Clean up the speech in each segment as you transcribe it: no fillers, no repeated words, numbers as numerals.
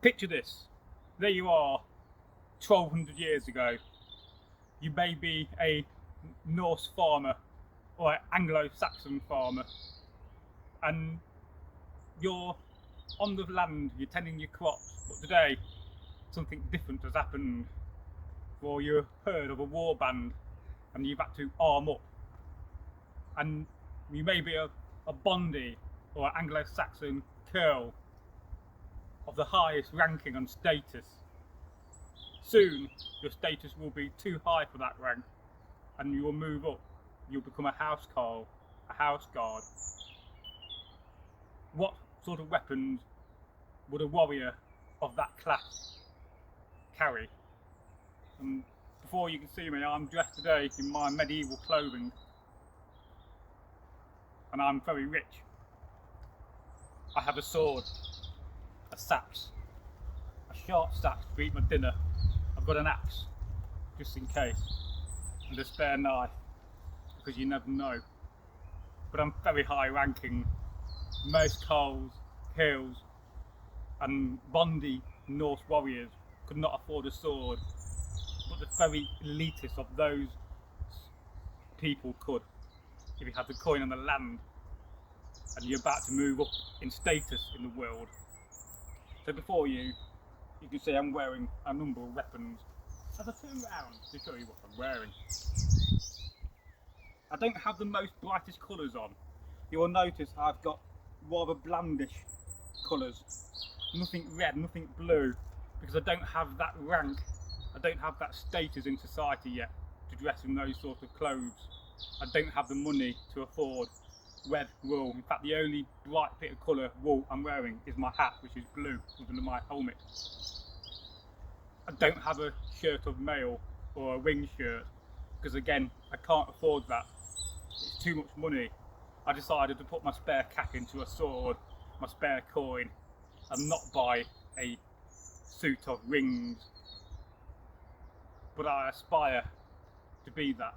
Picture this. There you are, 1200 years ago. You may be a Norse farmer or an Anglo-Saxon farmer, and you're on the land, you're tending your crops, but today something different has happened. For you heard of a war band and you've had to arm up, and you may be a bondi or an Anglo-Saxon ceorl of the highest ranking and status. Soon your status will be too high for that rank and you will move up. You'll become a housecarl, a house guard. What sort of weapons would a warrior of that class carry? And before you can see me, I'm dressed today in my medieval clothing, and I'm very rich. I have a sword, a sax, a sharp sax to eat my dinner. I've got an axe, just in case, and a spare knife, because you never know. But I'm very high ranking. Most ceorls, and bondi Norse warriors could not afford a sword, but the very elitist of those people could, if you had the coin on the land and you're about to move up in status in the world. So before you can see I'm wearing a number of weapons. As I turn around to show you what I'm wearing, I don't have the most brightest colours on. You will notice I've got rather blandish colours. Nothing red, nothing blue, because I don't have that rank, I don't have that status in society yet to dress in those sort of clothes. I don't have the money to afford red wool. In fact, the only bright bit of colour wool I'm wearing is my hat, which is blue under my helmet. I don't have a shirt of mail or a wing shirt, because again, I can't afford that. It's too much money. I decided to put my spare cap into a sword, my spare coin, and not buy a suit of rings. But I aspire to be that.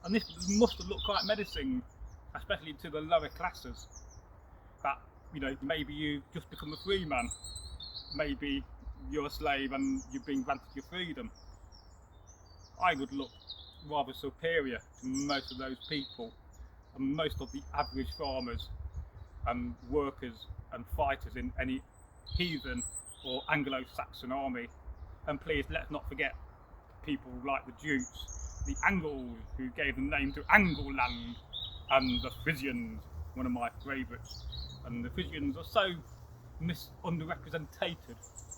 And this must look quite menacing, especially to the lower classes. That, maybe you just become a free man. Maybe you're a slave and you've been granted your freedom. I would look rather superior to most of those people and most of the average farmers and workers and fighters in any heathen or Anglo-Saxon army. And please, let's not forget people like the Jutes, the Angles, who gave the name to Angleland, and the Frisians, one of my favourites. And the Frisians are so underrepresented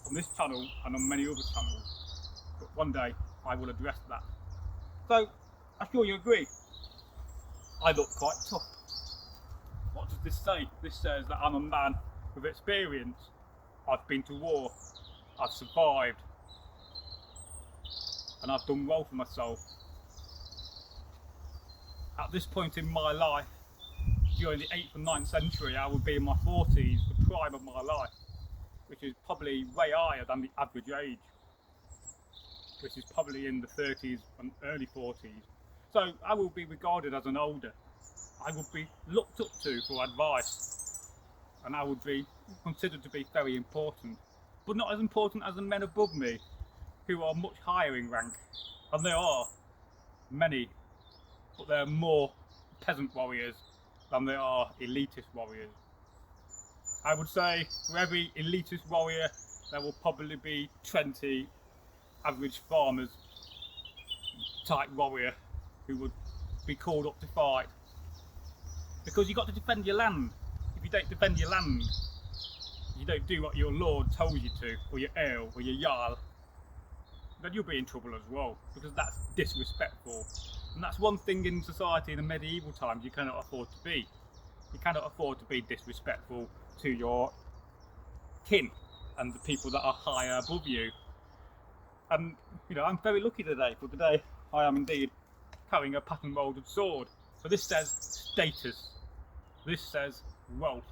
on this channel and on many other channels, but one day I will address that. So, I'm sure you agree, I look quite tough. What does this say? This says that I'm a man with experience. I've been to war, I've survived, and I've done well for myself. At this point in my life, during the 8th and 9th century, I would be in my 40s, the prime of my life, which is probably way higher than the average age, which is probably in the 30s and early 40s. So I will be regarded as an older. I would be looked up to for advice, and I would be considered to be very important, but not as important as the men above me, who are much higher in rank. And there are many, but there are more peasant warriors than there are elitist warriors. I would say for every elitist warrior there will probably be 20 average farmers type warrior who would be called up to fight. Because you've got to defend your land. If you don't defend your land, you don't do what your lord told you to, or your earl, or your jarl, then you'll be in trouble as well, because that's disrespectful. And that's one thing in society in the medieval times you cannot afford to be. You cannot afford to be disrespectful to your kin and the people that are higher above you. And I'm very lucky today, for today I am indeed carrying a pattern moulded sword. So this says status, this says wealth.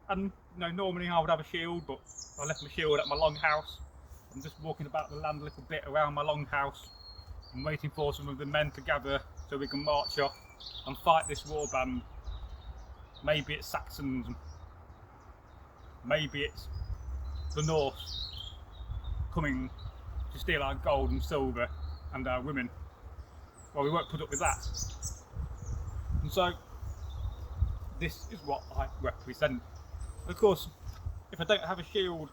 And normally I would have a shield, but I left my shield at my longhouse. I'm just walking about the land a little bit around my longhouse. I'm waiting for some of the men to gather so we can march off and fight this war band. Maybe it's Saxons, maybe it's the Norse coming to steal our gold and silver and our women. Well, we won't put up with that. And so, this is what I represent. Of course, if I don't have a shield,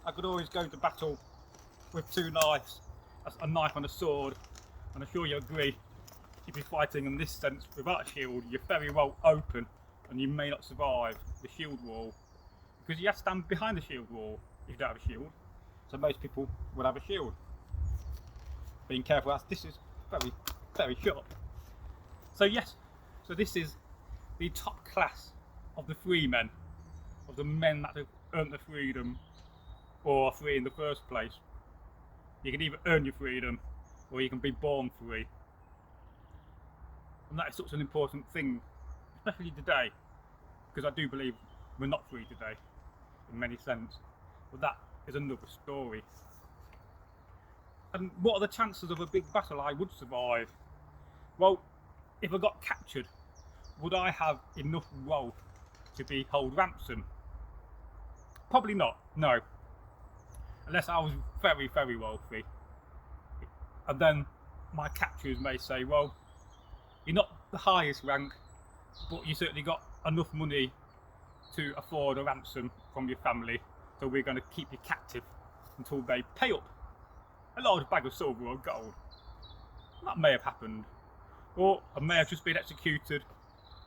I could always go to battle with two knives, a knife and a sword, and I'm sure you agree, if you're fighting in this sense without a shield, you're very well open and you may not survive the shield wall, because you have to stand behind the shield wall if you don't have a shield. So most people will have a shield. Being careful, as this is very, very sharp. So yes, so this is the top class of the free men, of the men that have earned their freedom or are free in the first place. You can either earn your freedom or you can be born free. And that is such an important thing, especially today, because I do believe we're not free today in many sense, but that is another story. And what are the chances of a big battle I would survive? Well, if I got captured, would I have enough wealth to be held ransom? Probably not, no. Unless I was very, very wealthy. And then my captors may say, well, you're not the highest rank, but you certainly got enough money to afford a ransom from your family, so we're going to keep you captive until they pay up a large bag of silver or gold. That may have happened. Or I may have just been executed,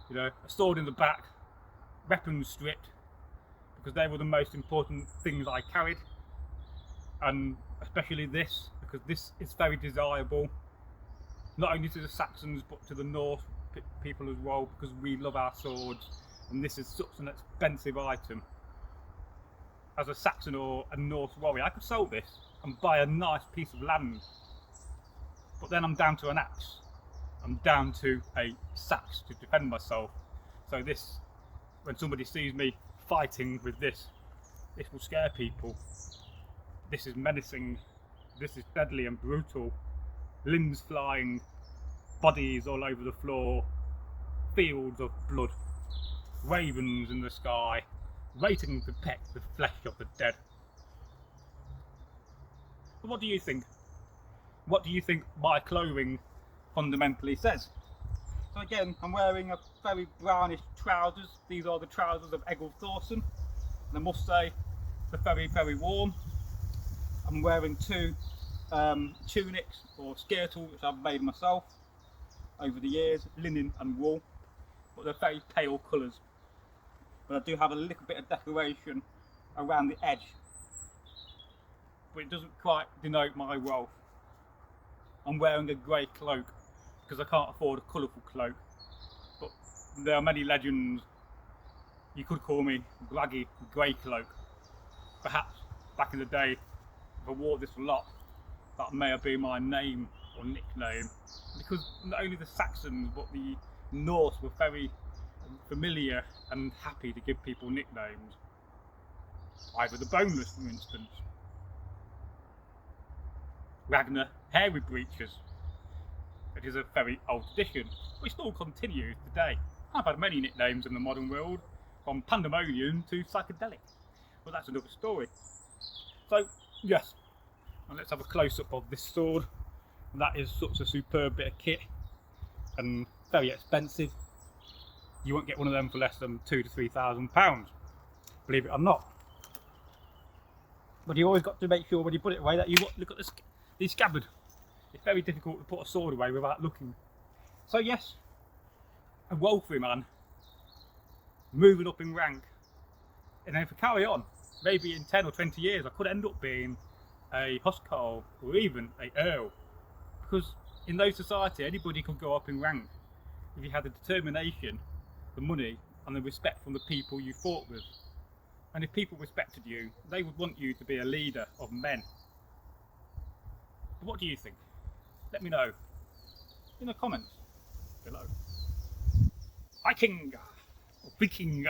you know, a sword in the back, weapons stripped, because they were the most important things I carried. And especially this, because this is very desirable, not only to the Saxons but to the Norse people as well, because we love our swords and this is such an expensive item. As a Saxon or a Norse warrior, I could sell this and buy a nice piece of land, but then I'm down to an axe, I'm down to a sax to defend myself. So this, when somebody sees me fighting with this will scare people. This is menacing, this is deadly and brutal. Limbs flying, bodies all over the floor, fields of blood, ravens in the sky, waiting to peck the flesh of the dead. But what do you think? What do you think my clothing fundamentally says? So again, I'm wearing a very brownish trousers. These are the trousers of Anglo-Saxon, and I must say they're very, very warm. I'm wearing two tunics or ceorl, which I've made myself over the years, linen and wool, but they're very pale colours. But I do have a little bit of decoration around the edge, but it doesn't quite denote my wealth. I'm wearing a grey cloak because I can't afford a colourful cloak, but there are many legends. You could call me Braggy Grey Cloak. Perhaps back in the day, if I wore this a lot, that may have been my name or nickname, because not only the Saxons but the Norse were very familiar and happy to give people nicknames. Either the Boneless, for instance, Ragnar Hairy Breeches. It is a very old tradition, which still continues today. I've had many nicknames in the modern world, from pandemonium to psychedelic, but that's another story. So yes, and let's have a close-up of this sword. And that is such a superb bit of kit and very expensive. You won't get one of them for less than £2,000 to £3,000, believe it or not. But you always got to make sure when you put it away that you look at the scabbard. It's very difficult to put a sword away without looking. So yes, a wealthy man, moving up in rank, and if I carry on, maybe in 10 or 20 years I could end up being a huscarl or even a earl, because in those society anybody could go up in rank if you had the determination, the money and the respect from the people you fought with. And if people respected you, they would want you to be a leader of men. But what do you think? Let me know in the comments below. Viking or Viking.